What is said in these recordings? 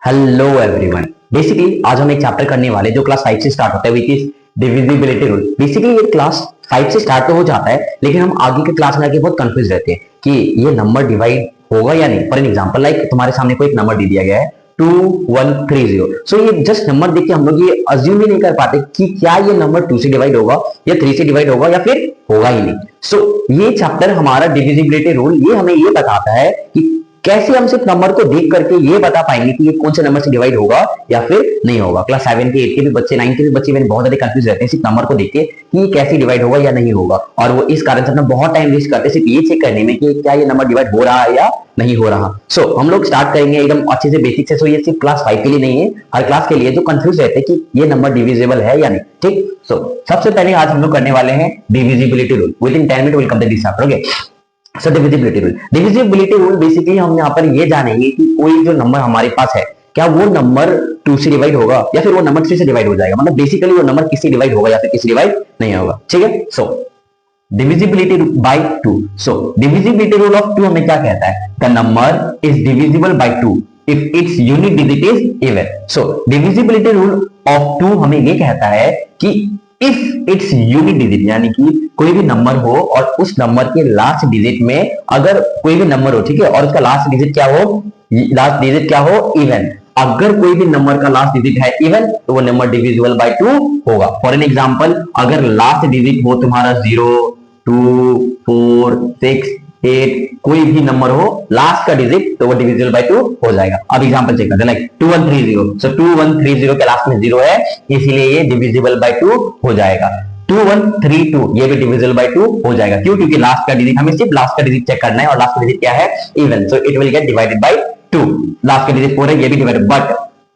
Hello everyone. Basically आज हम एक चैप्टर करने वाले जो क्लास 5 से स्टार्ट होता है which is divisibility rule. Basically ये क्लास 5 से स्टार्ट तो हो जाता है, लेकिन हम आगे के क्लास में आके बहुत कंफ्यूज रहते हैं कि ये नंबर डिवाइड होगा या नहीं। फॉर एन एग्जांपल लाइक तुम्हारे सामने कोई एक नंबर दे दिया गया है 2130। सो ये जस्ट नंबर देख के हम लोग ये अज्यूम ही नहीं कर पाते कि क्या ये नंबर 2 से डिवाइड होगा या 3 से डिवाइड होगा या फिर होगा ही नहीं। सो ये चैप्टर हमारा डिविजिबिलिटी रूल ये हमें ये बताता है कि कैसे हम सिर्फ नंबर को देख करके ये बता पाएंगे कि ये कौन से नंबर से डिवाइड होगा या फिर नहीं होगा। क्लास 7 के 8 के भी बच्चे 9 के भी बच्चे मैंने बहुत ज्यादा कंफ्यूज रहते हैं सिर्फ नंबर को देख के कि ये कैसे डिवाइड होगा या नहीं होगा, और वो इस कारण से अपना बहुत टाइम वेस्ट करते हैं सिर्फ ये चेक करने में कि क्या ये नंबर डिवाइड हो रहा है या नहीं हो रहा। सो हम लोग स्टार्ट करेंगे एकदम अच्छे से बेसिक से। सो ये सिर्फ क्लास 5 के लिए नहीं है, हर क्लास के लिए जो कंफ्यूज रहते हैं कि ये नंबर डिविजिबल है या नहीं। ठीक, सो सबसे पहले आज हम लोग करने वाले हैं divisibility rule. With in 10 minute will complete this chapter. Okay, so divisibility rule. Divisibility rule basically हम यहाँ पर ये जानेंगे कि कोई जो नंबर हमारे पास है क्या वो नंबर 2 से डिवाइड होगा या फिर वो नंबर 3 से डिवाइड हो जाएगा। मतलब बेसिकली वो नंबर किससे डिवाइड होगा या फिर किससे डिवाइड नहीं होगा। ठीक है, so divisibility by 2। So divisibility rule of 2 हमें क्या कहता है? The number is divisible by 2 if its unit digit is even. So divisibility rule of 2 हमें ये कहता है कि इफ इट्स यूनिट डिजिट यानी कि कोई भी नंबर हो और उस नंबर के लास्ट डिजिट में अगर कोई भी नंबर हो, ठीक है, और उसका लास्ट डिजिट क्या हो इवन। अगर कोई भी नंबर का लास्ट डिजिट है इवन तो वो नंबर डिविजिबल बाय 2 होगा। फॉर एन एग्जांपल अगर लास्ट डिजिट हो तुम्हारा 0 2 4 6 8 कोई भी नंबर हो लास्ट का डिजिट तो वो डिविजिबल बाय 2 हो जाएगा। अब एग्जांपल चेक करते हैं लाइक 2130। सो 2130 के लास्ट में 0 है इसलिए ये डिविजिबल बाय 2 हो जाएगा। 2132 ये भी डिविजिबल बाय 2 हो जाएगा। क्यों? क्योंकि लास्ट का डिजिट हमें सिर्फ लास्ट का डिजिट चेक करना है और लास्ट का डिजिट क्या है? Even. So it will get divided by 2। Last का डिजिट 4 है ये भी डिवाइडेड, बट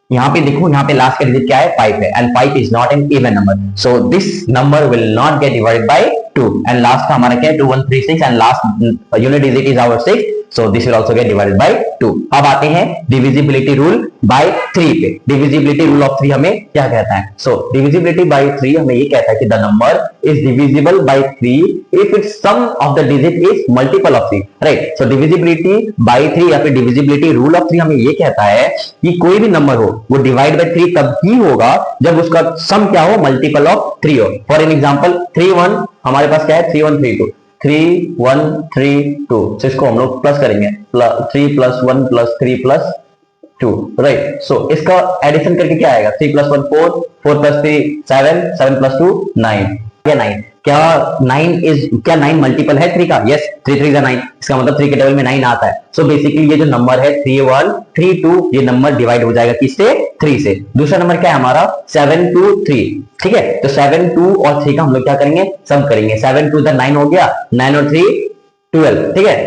यहाँ पे देखो यहाँ पे लास्ट का डिजिट क्या है? 5 है and 5 is not an even number, so this number will not get divided by 2। And last का हमारा क्या है? 2136 and last unit digit is our 6, so this will also get divided by 2। अब आते हैं डिविजिबिलिटी रूल बाय 3 पे। Divisibility rule of 3 हमें क्या कहता है? सो डिविजिबिलिटी बाय 3 हमें ये कहता है कि the number is divisible by 3 if it's sum of the digit is multiple of 3। Right, so divisibility by 3 या फिर डिविजिबिलिटी रूल ऑफ 3 हमें ये कहता है कि कोई भी नंबर हो वो डिवाइड बाय 3 तब ही होगा जब उसका सम क्या हो? मल्टीपल ऑफ 3 हो। फॉर एन एग्जांपल 31 हमारे पास क्या है? 3132 3132। so इसको हम लोग प्लस करेंगे 3 + 1 + 3 + 2। राइट, सो इसका एडिशन करके क्या आएगा? 3 + 1 4 4 + 3 7 7 + 2 9। क्या 9? क्या 9 मल्टीपल है 3 का? यस, 3 3 9। इसका मतलब 3 के टेबल में 9 आता है। सो बेसिकली ये जो नंबर है 3132 ये नंबर डिवाइड हो जाएगा किससे? 3 से। दूसरा नंबर क्या है हमारा? 723। ठीक है, तो 7 2 और 3 का हम लोग क्या करेंगे? सम करेंगे। 7 2 9 हो गया, 9 और 3 12। ठीक है,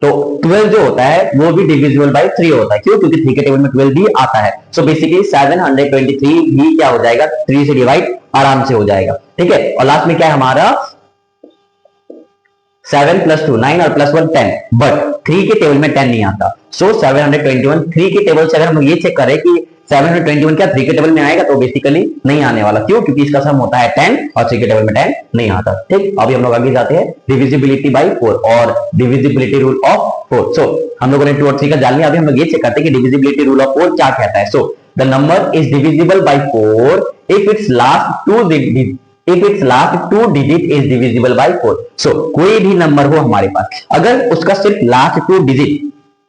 तो 12 जो होता है वो भी डिविजिबल बाय 3 होता है। क्यों? क्योंकि 3 के टेबल में 12 भी आता है। सो बेसिकली 723 भी क्या हो जाएगा? 3 से डिवाइड आराम से हो जाएगा। ठीक है, और लास्ट में क्या है हमारा? 7 + 2 9 और +1 10, बट 3 के टेबल में 10 नहीं आता। सो 721 3 के टेबल से अगर हम ये चेक करें कि 721 क्या 3 के टेबल में आएगा तो बेसिकली नहीं आने वाला। क्यों? क्योंकि इसका सम होता है 10 और 3 के टेबल में 10 नहीं आता। ठीक, अभी हम लोग आगे जाते हैं डिविजिबिलिटी बाय 4 और डिविजिबिलिटी रूल ऑफ 4। सो हम लोगों ने 2 और 3 का जान लिया। अभी हम लोग ये चेक करते हैं कि डिविजिबिलिटी रूल ऑफ 4 क्या कहता है। So the number is divisible bye 4 if it's last two digit is divisible bye 4। सो कोई भी नंबर हो हमारे पास अगर उसका सिर्फ लास्ट 2 डिजिट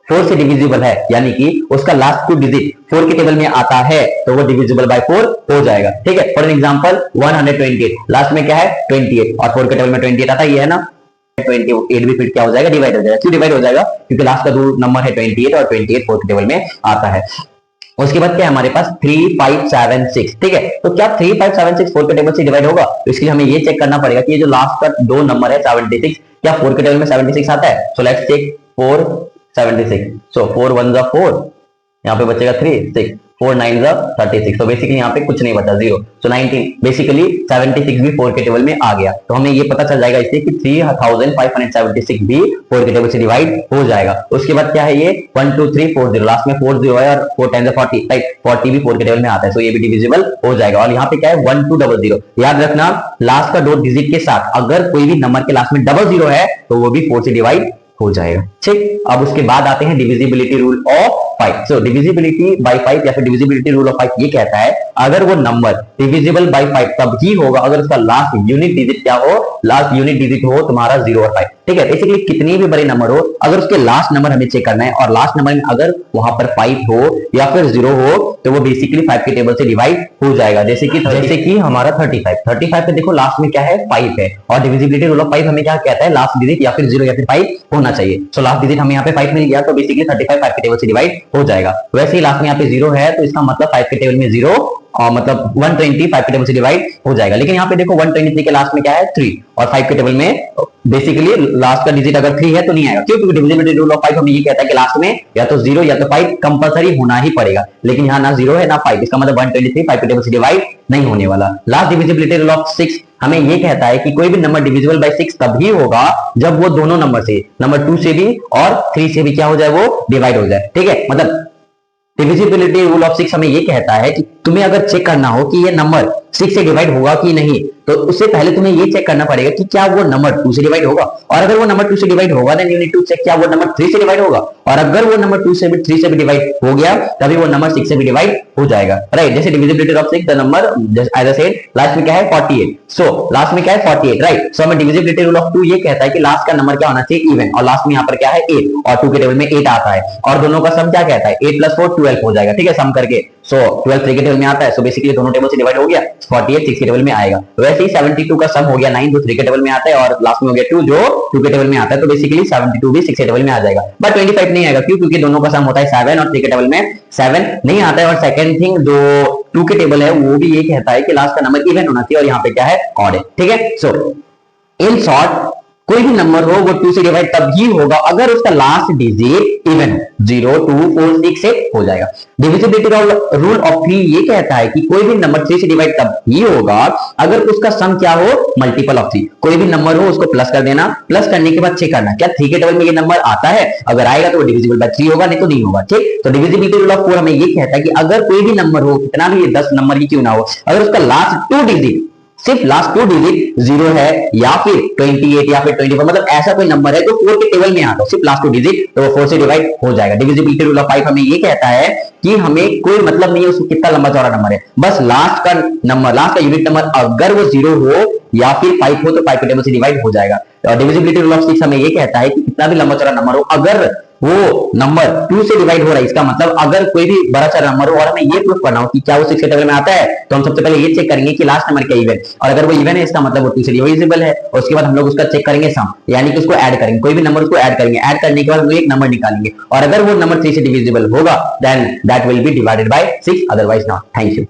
4 से डिविजिबल है यानी कि उसका लास्ट 2 डिजिट 4 के टेबल में आता है तो वो डिविजिबल बाय 4 हो जाएगा। ठीक है, फॉर एन एग्जांपल 128 लास्ट में क्या है? 28 और 4 के टेबल में 28 आता है, ये है ना? 28 भी फिर क्या हो जाएगा? डिवाइड हो जाएगा। क्यों डिवाइड हो जाएगा? क्योंकि लास्ट का 2 नंबर है 28 और 28 4 के टेबल में आता है। उसके बाद क्या है हमारे पास? 3576। ठीक है, तो क्या 3576 4 के टेबल से डिवाइड होगा? तो इसके लिए हमें ये चेक करना पड़ेगा कि ये जो लास्ट का 2 नंबर है 76 क्या 4 के टेबल में 76 आता है? So let's check 4 76। सो 4 1 = 4, यहाँ पे बचेगा 3 6 4 9 = 36। तो बेसिकली यहाँ पे कुछ नहीं बचा, 0। सो 19 बेसिकली 76 भी 4 के टेबल में आ गया। तो हमें ये पता चल जाएगा इससे कि 3576 भी 4 के टेबल से डिवाइड हो जाएगा। उसके बाद क्या है? ये 1 2 3 4 0 लास्ट में 4 0 है और 4 10 40। राइट, 40 भी 4 के टेबल में आता है, सो ये भी डिविजिबल हो जाएगा। और यहाँ पे क्या है? 1 2 0 0। याद रखना लास्ट का 2 डिजिट के साथ अगर कोई भी नंबर के लास्ट में 00 है तो वो भी 4 से डिवाइड हो जाएगा। ठीक, अब उसके बाद आते हैं divisibility rule of 5। So divisibility bye 5 या फिर डिविजिबिलिटी रूल ऑफ 5 ये कहता है अगर वो नंबर डिविजिबल बाय 5 तब ही होगा अगर उसका लास्ट यूनिट डिजिट क्या हो, लास्ट यूनिट डिजिट हो तुम्हारा 0 और 5। ठीक है, बेसिकली कितनी भी बड़े नंबर हो अगर उसके लास्ट नंबर हमें चेक करना है और लास्ट नंबर में अगर वहां पर 5 हो या फिर 0 हो तो वो बेसिकली 5 के टेबल से डिवाइड हो जाएगा। जैसे कि हमारा 35 पे देखो लास्ट में क्या है 5 है और डिविजिबिलिटी रूल ऑफ 5 हमें क्या कहता है लास्ट डिजिट या फिर 0 या फिर 5 होना चाहिए। सो लास्ट डिजिट हमें यहाँ पे 5 मिल गया तो बेसिकली 35 5 के टेबल से डिवाइड हो जाएगा। वैसे ही लास्ट में यहाँ पे 0 है तो इसका मतलब 5 के टेबल में 0 और मतलब 120 5 के टेबल से डिवाइड हो जाएगा। लेकिन यहाँ पे देखो 123 के लास्ट में क्या है 3 और 5 के टेबल में बेसिकली लास्ट का डिजिट अगर 3 है तो नहीं आएगा। क्यों? क्योंकि डिविजिबिलिटी रूल ऑफ 5 हमें ये कहता है कि लास्ट में या तो 0 या तो 5 कंपलसरी होना ही पड़ेगा। लेकिन यहाँ ना 0 है ना 5, इसका मतलब 123 5 के टेबल से डिवाइड नहीं होने वाला। लास्ट डिविजिबिलिटी रूल ऑफ 6 हमें ये कहता है कि कोई भी नंबर डिविजिबल बाय 6 तभी होगा जब वो दोनों नंबर से नंबर 2 से भी और 3 से भी क्या हो जाए वो डिवाइड हो जाए। ठीक है, मतलब डिविजिबिलिटी रूल ऑफ 6 हमें ये कहता है कि तुम्हें अगर चेक करना हो कि ये नंबर 6 से डिवाइड होगा कि नहीं तो उससे पहले तुम्हें ये चेक करना पड़ेगा कि क्या वो नंबर 2 से डिवाइड होगा और अगर वो नंबर 2 से डिवाइड होगा then you need to check क्या वो नंबर 3 से डिवाइड होगा और अगर वो नंबर 2 से भी 3 से भी डिवाइड हो गया तभी वो नंबर 6 से भी डिवाइड हो जाएगा। राइट, जैसे divisibility of 6 the number as I said last में क्या है 48। सो लास्ट में क्या है 48। राइट, सो हमें डिविजिबिलिटी रूल ऑफ 2 ये कहता है कि लास्ट का नंबर क्या होना चाहिए इवन और लास्ट में यहाँ पर क्या है 8 और 2 के टेबल में 8 आता है और दोनों का सम क्या कहता है 8 + 4 12 हो जाएगा। ठीक है, सम करके सो 12 3 के टेबल में आता है। सो बेसिकली दोनों टेबल से डिवाइड हो गया 48 6 के टेबल में आएगा। वैसे ही 72 का सम हो गया 9 जो 3 के टेबल में आता है और लास्ट में हो गया 2 जो 2 के टेबल में आता है। तो बेसिकली 72 भी 6 के टेबल में आ जाएगा बट 25 नहीं आएगा। क्यों? क्योंकि दोनों का सम होता है 7 और 3 के टेबल में 7 नहीं आता है। और सेकंड थिंग जो 2 के टेबल है वो भी ये कहता है कि लास्ट का नंबर इवन होना चाहिए और यहाँ पे क्या है ऑड है। ठीक है, सो इन शॉर्ट कोई भी नंबर हो वो 2 से डिवाइड तब ही होगा अगर उसका लास्ट डिजिट इवन 0 2 4 6 से हो जाएगा। डिविजिबिलिटी रूल ऑफ 3 ये कहता है कि कोई भी नंबर 3 से डिवाइड तब ही होगा अगर उसका सम क्या हो मल्टीपल ऑफ 3। कोई भी नंबर हो उसको प्लस कर देना, प्लस करने के बाद चेक करना क्या 3 के टेबल में ये नंबर आता है, अगर आएगा तो वो डिविजिबल बाय 3 होगा नहीं तो नहीं होगा। ठीक, तो डिविजिबिलिटी रूल ऑफ 4 हमें ये कहता है कि अगर कोई भी नंबर हो कितना भी 10 नंबर ही क्यों ना हो अगर उसका लास्ट 2 डिजिट सिर्फ लास्ट 2 डिजिट 0 है या फिर 28 या फिर 24 मतलब ऐसा कोई नंबर है जो 4 के टेबल में आता है सिर्फ लास्ट 2 डिजिट तो वो 4 से डिवाइड हो जाएगा। डिविजिबिलिटी रूल ऑफ 5 हमें ये कहता है कि हमें कोई मतलब नहीं है उसको कितना लंबा चौड़ा नंबर है, बस लास्ट का नंबर लास्ट का यूनिट नंबर अगर वो 0 हो या फिर 5 हो तो 5 के टेबल से डिवाइड हो जाएगा। और डिविजिबिलिटी रूल ऑफ 6 हमें ये कहता है कि कितना भी लंबा चौड़ा नंबर हो अगर वो नंबर 2 से डिवाइड हो रहा है इसका मतलब अगर कोई भी बड़ा चौड़ा नंबर हो और हमें ये प्रूफ करना हो कि क्या वो 6 के टेबल में आता है तो हम सबसे पहले ये चेक करेंगे कि लास्ट नंबर क्या इवन और अगर वो इवन है इसका मतलब वो 2 से डिविजिबल है और उसके बाद हम लोग उसका चेक करेंगे सम यानी कि उसको ऐड करेंगे, कोई भी नंबर उसको ऐड करेंगे, ऐड करने के बाद हम लोग एक नंबर निकालेंगे और अगर वो नंबर 3 से डिविजिबल होगा then that will be divided by 6 otherwise not. Thank you.